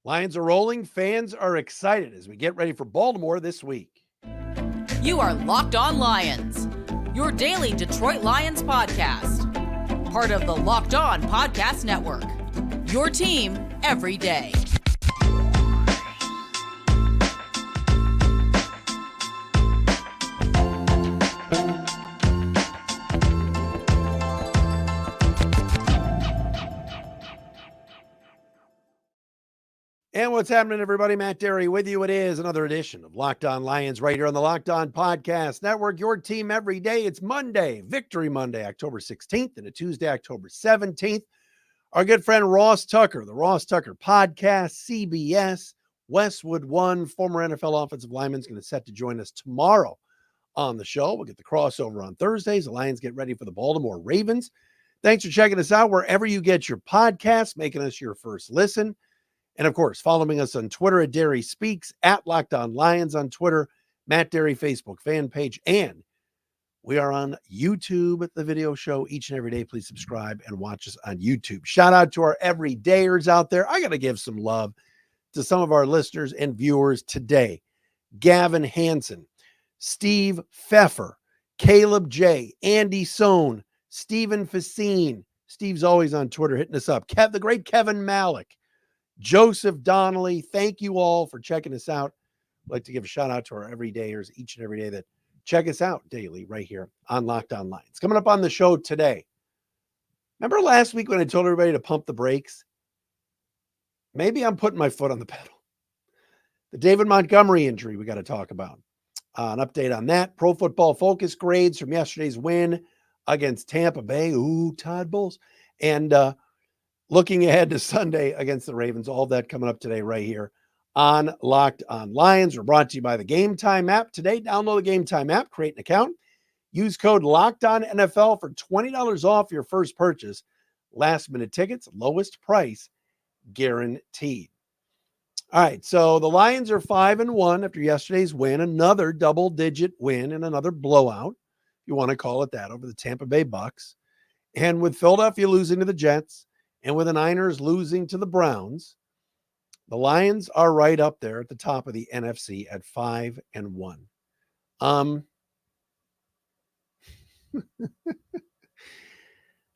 Lions are rolling. Fans are excited as we get ready for Baltimore this week. You are Locked On Lions, your daily Detroit Lions podcast. Part of the Locked On Podcast Network, your team every day. And what's happening, everybody? Matt Dery with you. It is another edition of Locked On Lions right here on the Locked On Podcast Network, your team every day. It's Monday, Victory Monday, October 16th, and a Tuesday, October 17th. Our good friend Ross Tucker, the Ross Tucker Podcast, CBS, Westwood One, former NFL offensive lineman, is going to set to join us tomorrow on the show. We'll get the crossover on Thursdays. The Lions get ready for the Baltimore Ravens. Thanks for checking us out wherever you get your podcasts, making us your first listen. And, of course, following us on Twitter at Dery Speaks, at Locked On Lions on Twitter, Matt Dery Facebook fan page, and we are on YouTube, the video show, each and every day. Please subscribe and watch us on YouTube. Shout out to our everydayers out there. I got to give some love to some of our listeners and viewers today. Gavin Hansen, Steve Pfeffer, Caleb J., Andy Sohn, Stephen Facine. Steve's always on Twitter hitting us up. The great Kevin Malik. Joseph Donnelly, thank you all for checking us out. I'd like to give a shout out to our everydayers each and every day that check us out daily right here on Locked On Lions. Coming up on the show today. Remember last week when I told everybody to pump the brakes? Maybe I'm putting my foot on the pedal. The David Montgomery injury we got to talk about. An update on that. Pro Football Focus grades from yesterday's win against Tampa Bay. Ooh, Todd Bowles. And looking ahead to Sunday against the Ravens, all of that coming up today right here on Locked On Lions. We're brought to you by the Gametime app. Today, download the Gametime app, create an account, use code LOCKEDONNFL for $20 off your first purchase. Last-minute tickets, lowest price guaranteed. All right, so the Lions are 5-1 after yesterday's win, another double-digit win and another blowout, if you want to call it that, over the Tampa Bay Bucks. And with Philadelphia losing to the Jets, and with the Niners losing to the Browns, the Lions are right up there at the top of the NFC at 5-1.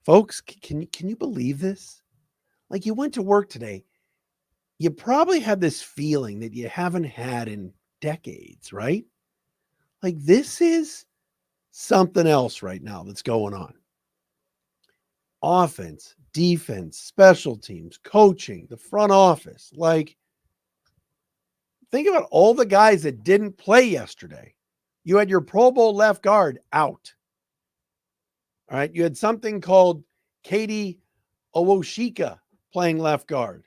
Folks, can you believe this? Like, you went to work today, you probably had this feeling that you haven't had in decades, right? Like, this is something else right now that's going on. Offense, defense, special teams, coaching, the front office. Like, think about all the guys that didn't play yesterday. You had your Pro Bowl left guard out. All right. You had something called Katie Owoshika playing left guard.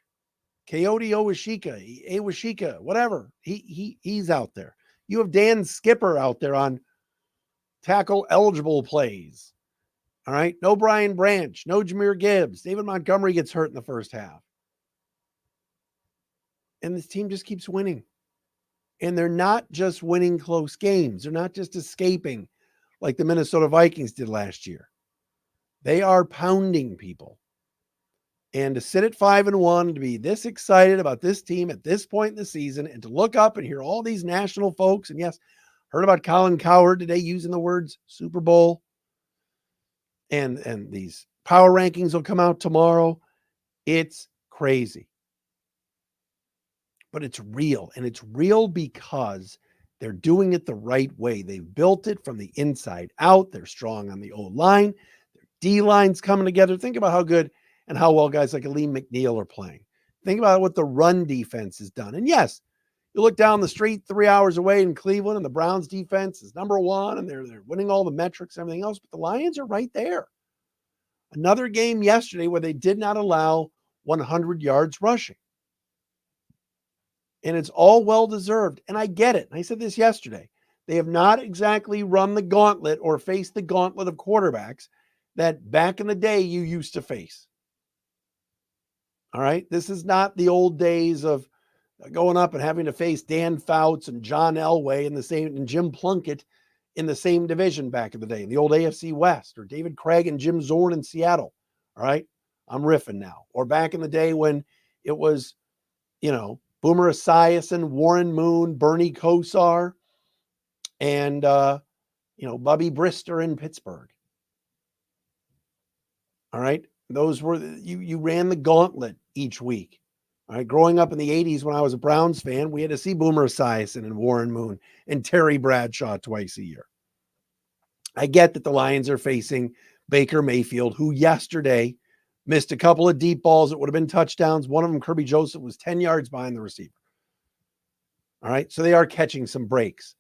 Coyote Owashika, whatever. He's out there. You have Dan Skipper out there on tackle eligible plays. All right. No Brian Branch, no Jahmyr Gibbs. David Montgomery gets hurt in the first half. And this team just keeps winning. And they're not just winning close games. They're not just escaping like the Minnesota Vikings did last year. They are pounding people. And to sit at 5-1, to be this excited about this team at this point in the season, and to look up and hear all these national folks, and yes, heard about Colin Cowherd today using the words Super Bowl. And these power rankings will come out tomorrow. It's crazy. But it's real. And it's real because they're doing it the right way. They've built it from the inside out. They're strong on the O-line. Their D-line's coming together. Think about how good and how well guys like Aleem McNeil are playing. Think about what the run defense has done. And yes, you look down the street 3 hours away in Cleveland, and the Browns defense is number one, and they're winning all the metrics and everything else, but the Lions are right there. Another game yesterday where they did not allow 100 yards rushing. And it's all well-deserved. And I get it. I said this yesterday. They have not exactly run the gauntlet or faced the gauntlet of quarterbacks that back in the day you used to face. All right? This is not the old days of going up and having to face Dan Fouts and John Elway and Jim Plunkett in the same division back in the day, in the old AFC West, or David Craig and Jim Zorn in Seattle. All right. I'm riffing now. Or back in the day when it was Boomer Esiason, Warren Moon, Bernie Kosar, and, Bubby Brister in Pittsburgh. All right. Those were, you ran the gauntlet each week. All right. Growing up in the 80s when I was a Browns fan, we had to see Boomer Esiason and Warren Moon and Terry Bradshaw twice a year. I get that the Lions are facing Baker Mayfield, who yesterday missed a couple of deep balls that would have been touchdowns. One of them, Kirby Joseph, was 10 yards behind the receiver. All right. So they are catching some breaks,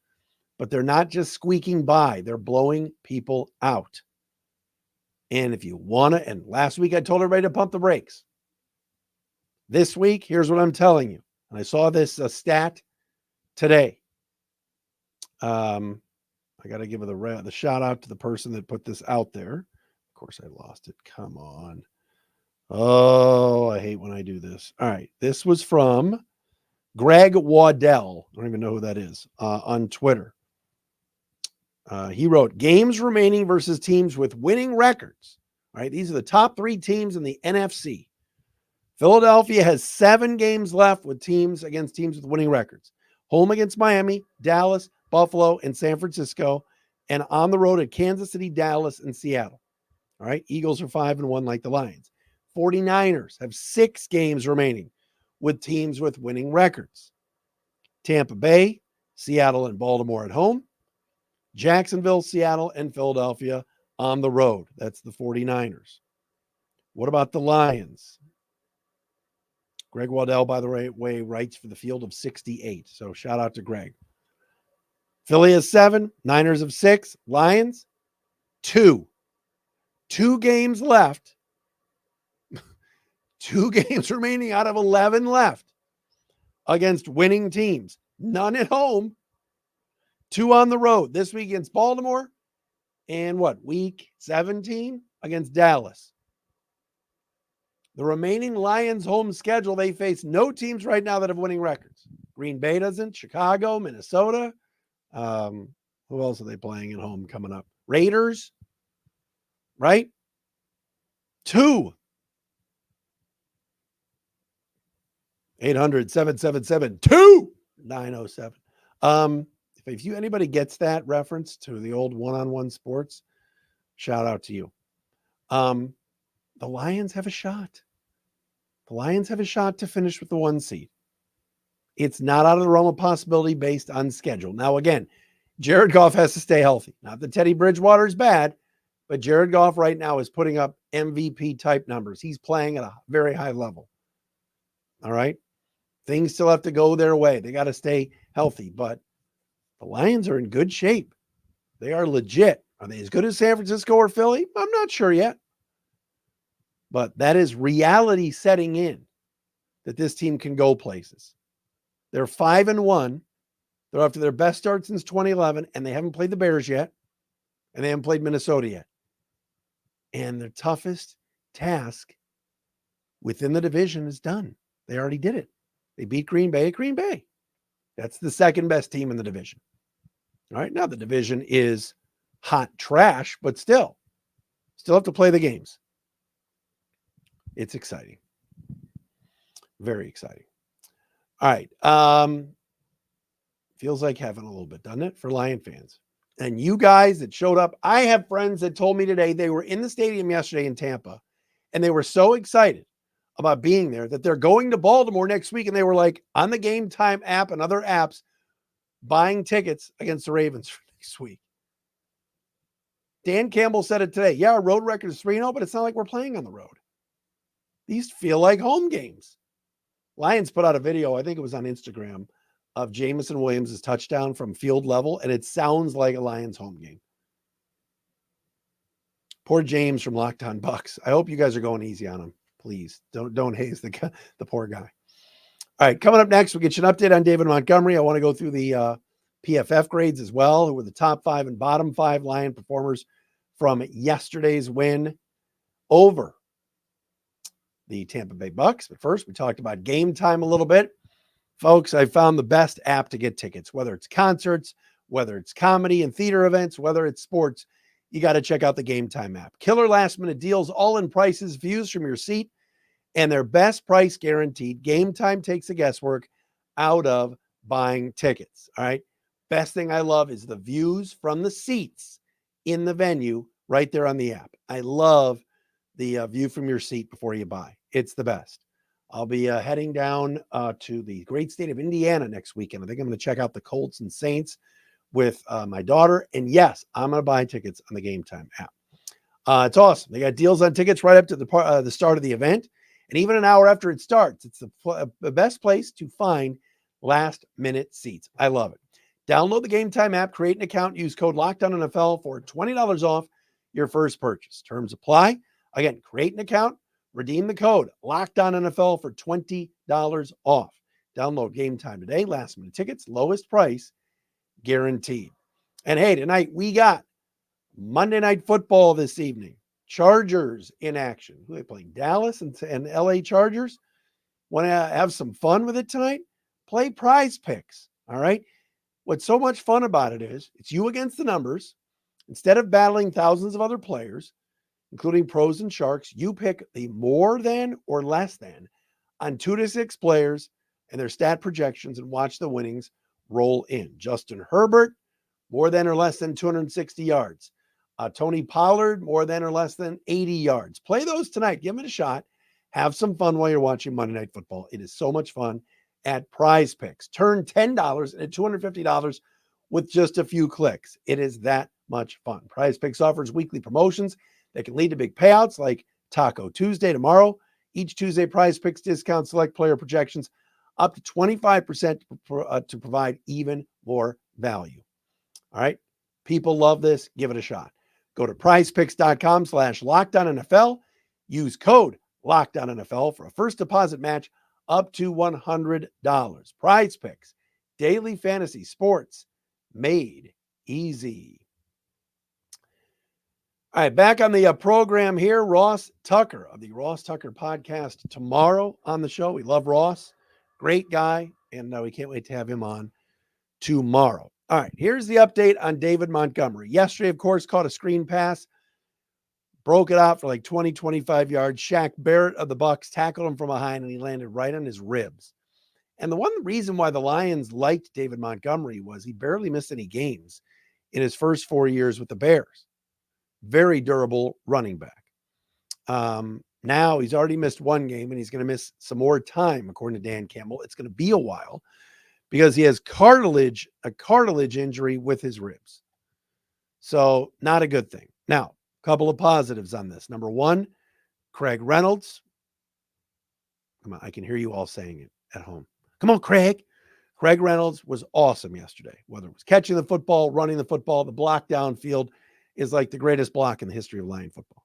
but they're not just squeaking by. They're blowing people out. And if you want to, and last week I told everybody to pump the brakes. This week, here's what I'm telling you. And I saw this stat today. I got to give the shout out to the person that put this out there. Of course, I lost it. Come on. Oh, I hate when I do this. All right. This was from Greg Waddell. I don't even know who that is, on Twitter. He wrote, games remaining versus teams with winning records. All right. These are the top 3 teams in the NFC. Philadelphia has 7 games left with teams with winning records. Home against Miami, Dallas, Buffalo, and San Francisco, and on the road at Kansas City, Dallas, and Seattle. All right. Eagles are 5-1 like the Lions. 49ers have 6 games remaining with teams with winning records. Tampa Bay, Seattle, and Baltimore at home. Jacksonville, Seattle, and Philadelphia on the road. That's the 49ers. What about the Lions? Greg Waddell, by the way, writes for the field of 68. So shout out to Greg. Philly has 7, Niners have 6, Lions 2. 2 games left. 2 games remaining out of 11 left against winning teams. None at home. 2 on the road. This week against Baltimore. And week 17 against Dallas. The remaining Lions home schedule, they face no teams right now that have winning records. Green Bay doesn't. Chicago, Minnesota. Who else are they playing at home coming up? Raiders. Right? 2. 800-777-2907. If anybody gets that reference to the old one-on-one sports, shout out to you. The Lions have a shot. The Lions have a shot to finish with the 1 seed. It's not out of the realm of possibility based on schedule. Now, again, Jared Goff has to stay healthy. Not that Teddy Bridgewater is bad, but Jared Goff right now is putting up MVP-type numbers. He's playing at a very high level. All right? Things still have to go their way. They got to stay healthy, but the Lions are in good shape. They are legit. Are they as good as San Francisco or Philly? I'm not sure yet. But that is reality setting in that this team can go places. They're 5-1. They're after their best start since 2011, and they haven't played the Bears yet, and they haven't played Minnesota yet. And their toughest task within the division is done. They already did it. They beat Green Bay at Green Bay. That's the second best team in the division. All right. Now the division is hot trash, but still have to play the games. It's exciting. Very exciting. All right. Feels like heaven a little bit, doesn't it, for Lion fans? And you guys that showed up, I have friends that told me today they were in the stadium yesterday in Tampa, and they were so excited about being there that they're going to Baltimore next week, and they were like on the Gametime app and other apps buying tickets against the Ravens for next week. Dan Campbell said it today. Yeah, our road record is 3-0, but it's not like we're playing on the road. These feel like home games. Lions put out a video, I think it was on Instagram, of Jameson Williams' touchdown from field level, and it sounds like a Lions home game. Poor James from Locked On Bucks. I hope you guys are going easy on him. Please don't haze the poor guy. All right, coming up next, we'll get you an update on David Montgomery. I want to go through the PFF grades as well, who were the top 5 and bottom 5 Lion performers from yesterday's win over the Tampa Bay Bucks. But first, we talked about Gametime a little bit. Folks, I found the best app to get tickets, whether it's concerts, whether it's comedy and theater events, whether it's sports. You got to check out the Gametime app. Killer last-minute deals, all-in prices, views from your seat, and their best price guaranteed. Gametime takes the guesswork out of buying tickets. All right. Best thing I love is the views from the seats in the venue right there on the app. I love the view from your seat before you buy. It's the best. I'll be heading down to the great state of Indiana next weekend. I think I'm going to check out the Colts and Saints with my daughter. And yes, I'm going to buy tickets on the Gametime app. It's awesome. They got deals on tickets right up to the start of the event. And even an hour after it starts, it's the best place to find last minute seats. I love it. Download the Gametime app, create an account, use code LOCKEDONNFL for $20 off your first purchase. Terms apply. Again, create an account, redeem the code LOCKEDONNFL for $20 off. Download Gametime today. Last minute tickets, lowest price guaranteed. And hey, tonight we got Monday Night Football this evening. Chargers in action. Who are they playing? Dallas and LA Chargers. Want to have some fun with it tonight? Play PrizePicks. All right. What's so much fun about it is it's you against the numbers. Instead of battling thousands of other players, including pros and sharks, you pick the more than or less than on 2 to 6 players and their stat projections and watch the winnings roll in. Justin Herbert, more than or less than 260 yards. Tony Pollard, more than or less than 80 yards. Play those tonight. Give it a shot. Have some fun while you're watching Monday Night Football. It is so much fun at PrizePicks. Turn $10 into $250 with just a few clicks. It is that much fun. PrizePicks offers weekly promotions that can lead to big payouts like Taco Tuesday tomorrow. Each Tuesday, PrizePicks discounts select player projections up to 25% to provide even more value. All right. People love this. Give it a shot. Go to prizepicks.com/LockedOnNFL. Use code LockedOnNFL for a first deposit match up to $100. PrizePicks, daily fantasy sports made easy. All right, back on the program here, Ross Tucker of the Ross Tucker podcast tomorrow on the show. We love Ross. Great guy, and we can't wait to have him on tomorrow. All right, here's the update on David Montgomery. Yesterday, of course, caught a screen pass, broke it out for like 20, 25 yards. Shaq Barrett of the Bucks tackled him from behind, and he landed right on his ribs. And the one reason why the Lions liked David Montgomery was he barely missed any games in his first 4 years with the Bears. Very durable running back. Now he's already missed one game, and he's going to miss some more time, according to Dan Campbell. It's going to be a while because he has a cartilage injury with his ribs. So not a good thing. Now, a couple of positives on this. Number one, Craig Reynolds. Come on, I can hear you all saying it at home. Come on, Craig. Craig Reynolds was awesome yesterday. Whether it was catching the football, running the football, the block downfield is like the greatest block in the history of Lion football.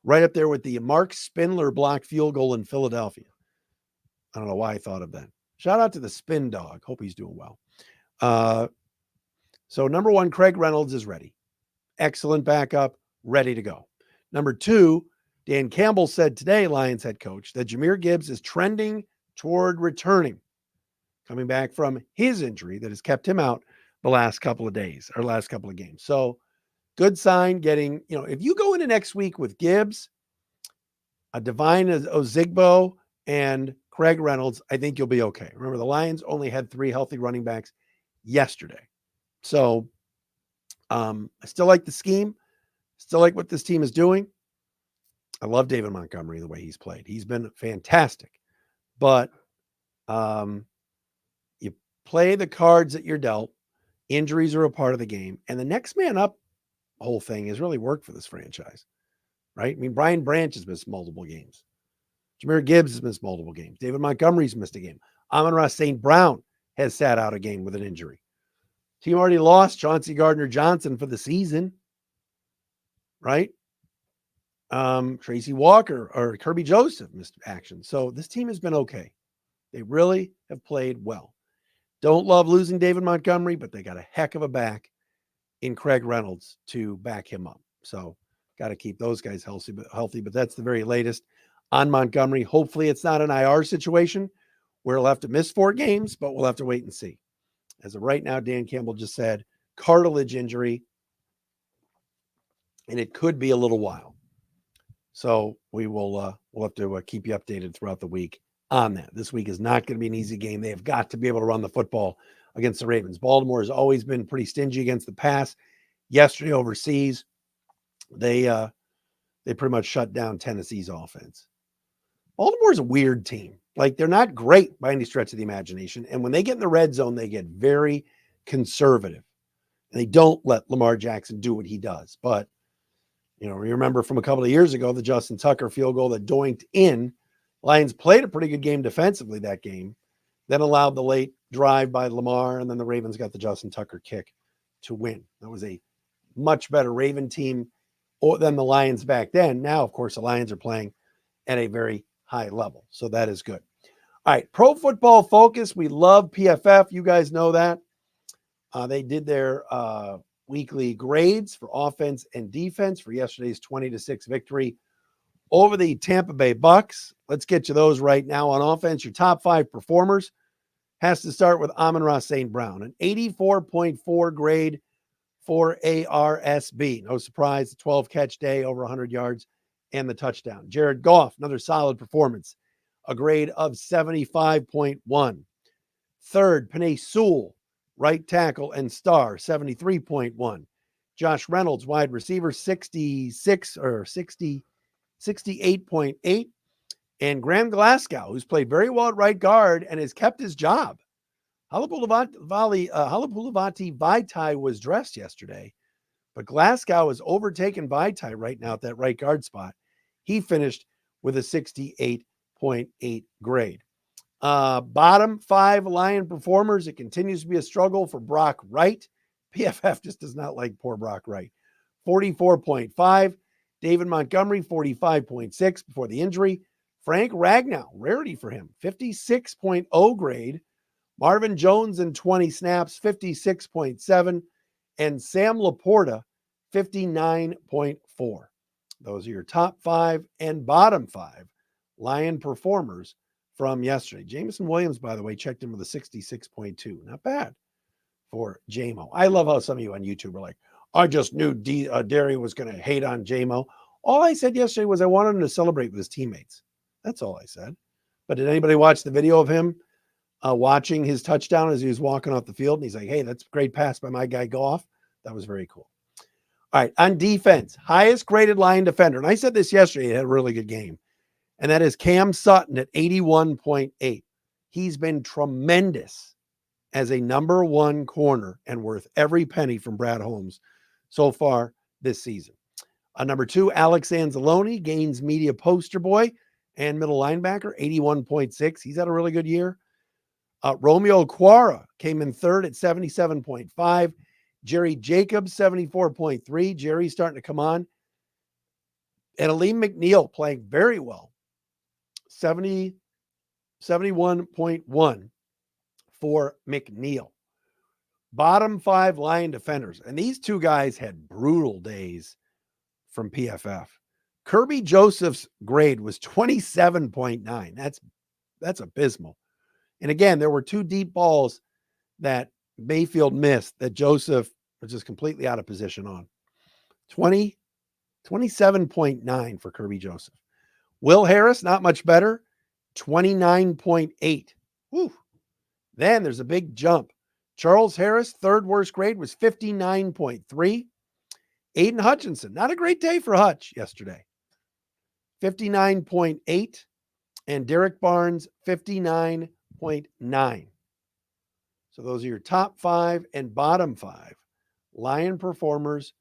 Right up there with the Mark Spindler block field goal in Philadelphia. I don't know why I thought of that. Shout out to the Spin Dog. Hope he's doing well. So number one, Craig Reynolds is ready. Excellent backup, ready to go. Number two, Dan Campbell said today, Lions head coach, that Jahmyr Gibbs is trending toward returning, coming back from his injury that has kept him out the last couple of days or last couple of games. So good sign getting, if you go into next week with Gibbs, a Divine Ozigbo, and Craig Reynolds, I think you'll be okay. Remember, the Lions only had 3 healthy running backs yesterday. So I still like the scheme, still like what this team is doing. I love David Montgomery, the way he's played. He's been fantastic. But you play the cards that you're dealt. Injuries are a part of the game. And the next man up whole thing has really worked for this franchise, right? I mean, Brian Branch has missed multiple games. Jahmyr Gibbs has missed multiple games. David Montgomery's missed a game. Amon-Ra St. Brown has sat out a game with an injury. Team already lost Chauncey Gardner-Johnson for the season, right? Tracy Walker or Kirby Joseph missed action. So this team has been okay. They really have played well. Don't love losing David Montgomery, but they got a heck of a back in Craig Reynolds to back him up. So got to keep those guys healthy, but that's the very latest on Montgomery. Hopefully it's not an IR situation where he'll have to miss 4 games, but we'll have to wait and see. As of right now, Dan Campbell just said cartilage injury, and it could be a little while. So we'll have to keep you updated throughout the week on that. This week is not going to be an easy game. They have got to be able to run the football against the Ravens. Baltimore has always been pretty stingy against the pass. Yesterday overseas, they pretty much shut down Tennessee's offense. Baltimore's a weird team. Like, they're not great by any stretch of the imagination. And when they get in the red zone, they get very conservative. And they don't let Lamar Jackson do what he does. But, you remember from a couple of years ago, the Justin Tucker field goal that doinked in. Lions played a pretty good game defensively that game, then allowed the late drive by Lamar, and then the Ravens got the Justin Tucker kick to win. That was a much better Raven team than the Lions back then. Now, of course, the Lions are playing at a very high level, so that is good. All right, Pro Football Focus. We love PFF. You guys know that. They did their weekly grades for offense and defense for yesterday's 20-6 victory over the Tampa Bay Bucks. Let's get you those right now. On offense, your top 5 performers has to start with Amon-Ra St. Brown, an 84.4 grade for ARSB. No surprise, the 12-catch day, over 100 yards, and the touchdown. Jared Goff, another solid performance, a grade of 75.1. Third, Penei Sewell, right tackle and star, 73.1. Josh Reynolds, wide receiver, 68.8. And Graham Glasgow, who's played very well at right guard and has kept his job. Halapoulivaati Vaitai was dressed yesterday, but Glasgow has overtaken Vaitai right now at that right guard spot. He finished with a 68.8 grade. Bottom 5 Lion performers, it continues to be a struggle for Brock Wright. PFF just does not like poor Brock Wright. 44.5. David Montgomery, 45.6 before the injury. Frank Ragnow, rarity for him, 56.0 grade. Marvin Jones in 20 snaps, 56.7. And Sam Laporta, 59.4. Those are your top 5 and bottom 5 Lion performers from yesterday. Jameson Williams, by the way, checked in with a 66.2. Not bad for JMO. I love how some of you on YouTube are like, I just knew Dery was going to hate on JMO. All I said yesterday was I wanted him to celebrate with his teammates. That's all I said. But did anybody watch the video of him watching his touchdown as he was walking off the field? And he's like, hey, that's a great pass by my guy Goff. That was very cool. All right, on defense, highest graded Lion defender. And I said this yesterday, he had a really good game. And that is Cam Sutton at 81.8. He's been tremendous as a number 1 corner and worth every penny from Brad Holmes so far this season. Number 2, Alex Anzalone, Gaines media poster boy and middle linebacker, 81.6. He's had a really good year. Romeo Okwara came in third at 77.5. Jerry Jacobs, 74.3. Jerry's starting to come on. And Aleem McNeil playing very well. 71.1 for McNeil. Bottom 5 Lion defenders. And these two guys had brutal days from PFF. Kirby Joseph's grade was 27.9. That's abysmal. And again, there were 2 deep balls that Mayfield missed that Joseph was just completely out of position on. 27.9 for Kirby Joseph. Will Harris, not much better, 29.8. Whew. Then there's a big jump. Charles Harris, third worst grade, was 59.3. Aiden Hutchinson, not a great day for Hutch yesterday. 59.8. And Derek Barnes, 59.9. So those are your top 5 and bottom 5 Lion performers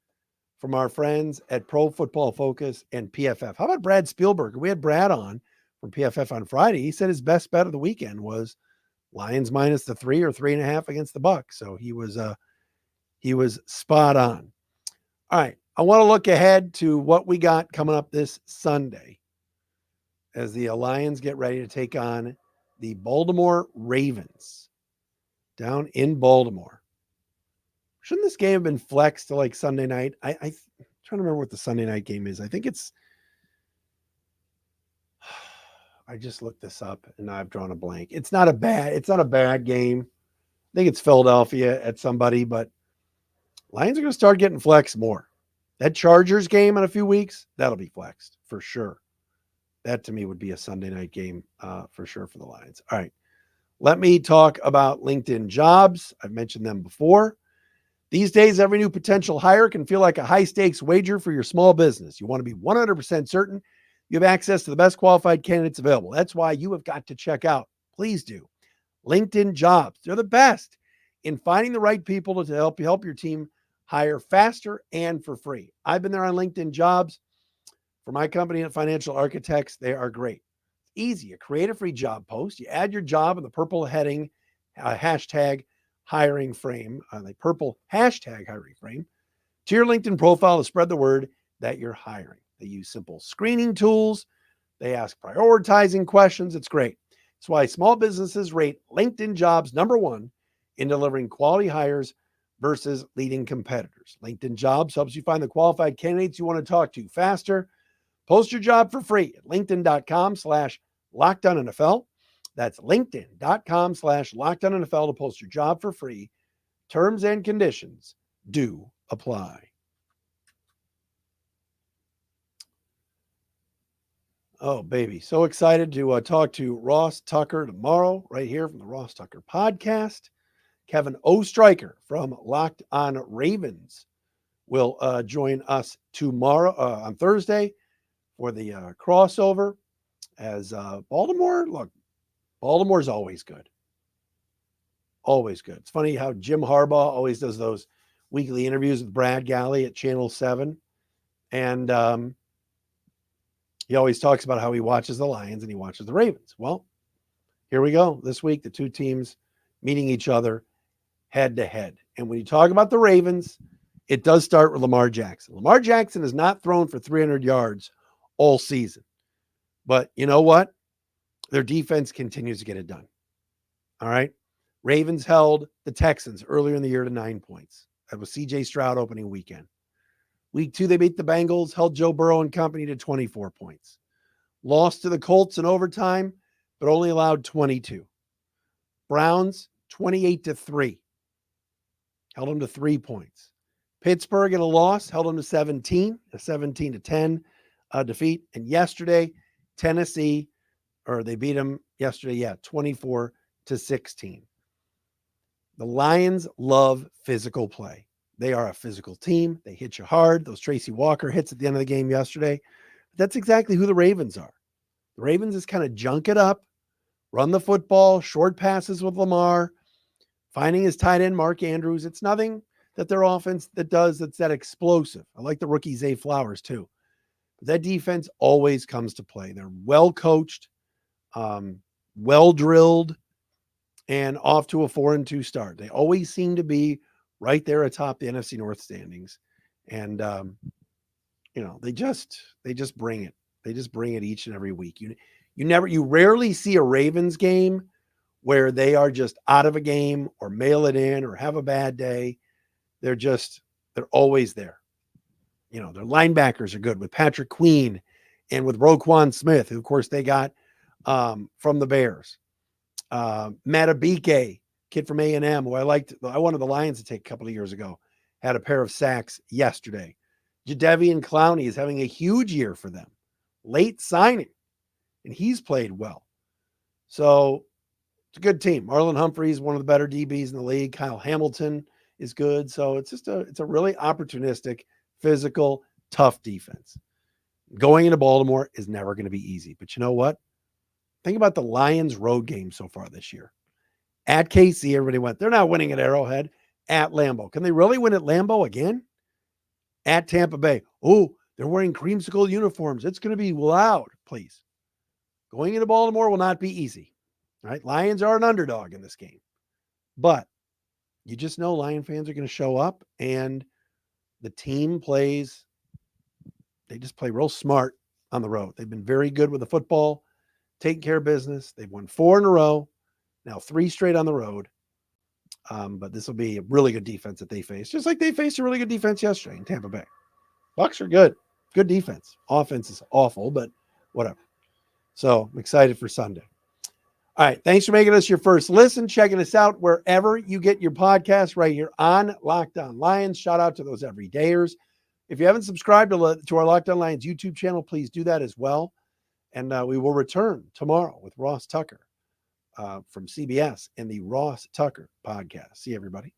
from our friends at Pro Football Focus and PFF. How about Brad Spielberg? We had Brad on from PFF on Friday. He said his best bet of the weekend was Lions minus the 3 or 3.5 against the Bucs. So he was spot on. All right. I want to look ahead to what we got coming up this Sunday as the Lions get ready to take on the Baltimore Ravens down in Baltimore. Shouldn't this game have been flexed to like Sunday night? I'm trying to remember what the Sunday night game is. I think it's, I just looked this up and I've drawn a blank. It's not a bad game. I think it's Philadelphia at somebody, but Lions are going to start getting flexed more. That Chargers game in a few weeks, that'll be flexed for sure. That to me would be a Sunday night game for sure for the Lions. All right. Let me talk about LinkedIn Jobs. I've mentioned them before. These days, every new potential hire can feel like a high-stakes wager for your small business. You want to be 100% certain you have access to the best qualified candidates available. That's why you have got to check out, please do, LinkedIn Jobs. They're the best in finding the right people to help your team hire faster and for free. I've been there on LinkedIn Jobs. For my company at Financial Architects, they are great. Easy. You create a free job post. You add your job in the purple heading, hashtag hiring frame, the purple hashtag hiring frame to your LinkedIn profile to spread the word that you're hiring. They use simple screening tools. They ask prioritizing questions. It's great. That's why small businesses rate LinkedIn Jobs #1 in delivering quality hires versus leading competitors. LinkedIn Jobs helps you find the qualified candidates you want to talk to faster. Post your job for free at linkedin.com/LockedOnNFL. That's linkedin.com/LockedOnNFL to post your job for free. Terms and conditions do apply. Oh, baby. So excited to talk to Ross Tucker tomorrow, right here from the Ross Tucker podcast. Kevin Oestreicher from Locked On Ravens will join us tomorrow on Thursday for the crossover as Baltimore's always good. Always good. It's funny how Jim Harbaugh always does those weekly interviews with Brad Galley at Channel 7. And he always talks about how he watches the Lions and he watches the Ravens. Well, here we go. This week, the two teams meeting each other head to head. And when you talk about the Ravens, it does start with Lamar Jackson. Lamar Jackson has not thrown for 300 yards all season. But you know what? Their defense continues to get it done. All right. Ravens held the Texans earlier in the year to 9 points. That was CJ Stroud opening weekend. Week 2, they beat the Bengals, held Joe Burrow and company to 24 points. Lost to the Colts in overtime, but only allowed 22. Browns, 28-3. Held them to 3 points. Pittsburgh in a loss, held them to 17, a 17-10 defeat. And yesterday, Tennessee, they beat them yesterday, 24-16. The Lions love physical play. They are a physical team. They hit you hard. Those Tracy Walker hits at the end of the game yesterday. That's exactly who the Ravens are. The Ravens is kind of junk it up, run the football, short passes with Lamar, finding his tight end, Mark Andrews. It's nothing that their offense that's that explosive. I like the rookie Zay Flowers too. But that defense always comes to play. They're well coached, well drilled, and off to a 4-2 start. They always seem to be right there atop the NFC North standings. And, they just bring it. They just bring it each and every week. You rarely see a Ravens game where they are just out of a game or mail it in or have a bad day. They're always there. Their linebackers are good with Patrick Queen and with Roquan Smith, who of course they got from the Bears. Matabike, kid from A&M, who I wanted the Lions to take a couple of years ago, had a pair of sacks yesterday. Jadeveon Clowney is having a huge year for them. Late signing, and he's played well. So it's a good team. Marlon Humphrey is one of the better DBs in the league. Kyle Hamilton is good. So it's a really opportunistic, physical, tough defense. Going into Baltimore is never going to be easy. But you know what? Think about the Lions road game so far this year. At KC, everybody went, they're not winning at Arrowhead. At Lambeau. Can they really win at Lambeau again? At Tampa Bay. Oh, they're wearing creamsicle uniforms. It's going to be loud, please. Going into Baltimore will not be easy. Right? Lions are an underdog in this game. But you just know Lion fans are going to show up, and the team they just play real smart on the road. They've been very good with the football, taking care of business. They've won 4 in a row, now 3 straight on the road. But this will be a really good defense that they face, just like they faced a really good defense yesterday in Tampa Bay. Bucs are good. Good defense. Offense is awful, but whatever. So I'm excited for Sunday. All right. Thanks for making us your first listen, checking us out wherever you get your podcast right here on Locked On Lions. Shout out to those everydayers. If you haven't subscribed to our Locked On Lions YouTube channel, please do that as well. And we will return tomorrow with Ross Tucker from CBS and the Ross Tucker podcast. See you, everybody.